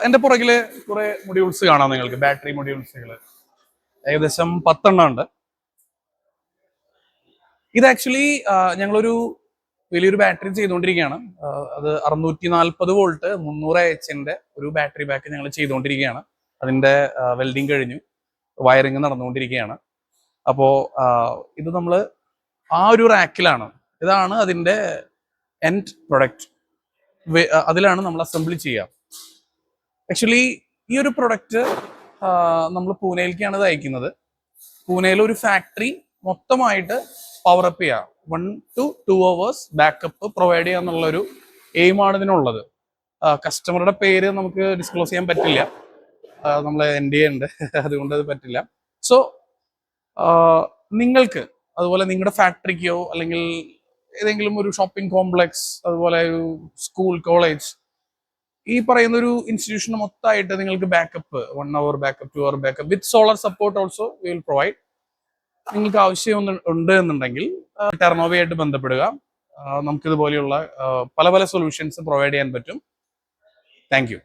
എന്റെ പുറകില് കുറെ മൊഡ്യൂൾസ് കാണാം നിങ്ങൾക്ക്, ബാറ്ററി മൊഡ്യൂൾസുകൾ ഏകദേശം 10 ഉണ്ട്. ഇത് ആക്ച്വലി ഞങ്ങളൊരു വലിയൊരു ബാറ്ററി ചെയ്തുകൊണ്ടിരിക്കുകയാണ്. അത് 640 വോൾട്ട് 300 എച്ചിന്റെ ഒരു ബാറ്ററി ബാക്ക് ഞങ്ങൾ ചെയ്തുകൊണ്ടിരിക്കുകയാണ്. അതിന്റെ വെൽഡിങ് കഴിഞ്ഞു, വയറിങ് നടന്നുകൊണ്ടിരിക്കുകയാണ്. അപ്പോൾ ഇത് നമ്മൾ ആ ഒരു റാക്കിലാണ്, ഇതാണ് അതിന്റെ എൻഡ് പ്രൊഡക്റ്റ്. അതിലാണ് നമ്മൾ അസംബിളി ചെയ്യുക. ആക്ച്വലി ഈ ഒരു പ്രൊഡക്റ്റ് നമ്മൾ പൂനെയിലേക്കാണ് ഇത് അയക്കുന്നത്. പൂനെയിലെ ഒരു ഫാക്ടറി മൊത്തമായിട്ട് പവർ അപ്പ് ചെയ്യുക, 1 to 2 hours ബാക്കപ്പ് പ്രൊവൈഡ് ചെയ്യുക എന്നുള്ളൊരു എയിമാണ് ഇതിനുള്ളത്. കസ്റ്റമറുടെ പേര് നമുക്ക് ഡിസ്ക്ലോസ് ചെയ്യാൻ പറ്റില്ല, നമ്മൾ NDA ഉണ്ട്, അതുകൊണ്ട് അത് പറ്റില്ല. സോ നിങ്ങൾക്ക് അതുപോലെ നിങ്ങളുടെ ഫാക്ടറിക്കോ അല്ലെങ്കിൽ ഏതെങ്കിലും ഒരു ഷോപ്പിംഗ് കോംപ്ലക്സ്, അതുപോലെ ഒരു സ്കൂൾ, കോളേജ്, ഈ പറയുന്ന ഒരു ഇൻസ്റ്റിറ്റ്യൂഷൻ മൊത്തമായിട്ട് നിങ്ങൾക്ക് backup 1 hour backup, 2 hour backup with solar support also we will provide. നിങ്ങൾക്ക് ആവശ്യം ഉണ്ട് എന്നുണ്ടെങ്കിൽ ടെർണോവയായിട്ട് ബന്ധപ്പെടുക. നമുക്കിതുപോലെയുള്ള പല പല സൊല്യൂഷൻസ് പ്രൊവൈഡ് ചെയ്യാൻ പറ്റും. Thank you.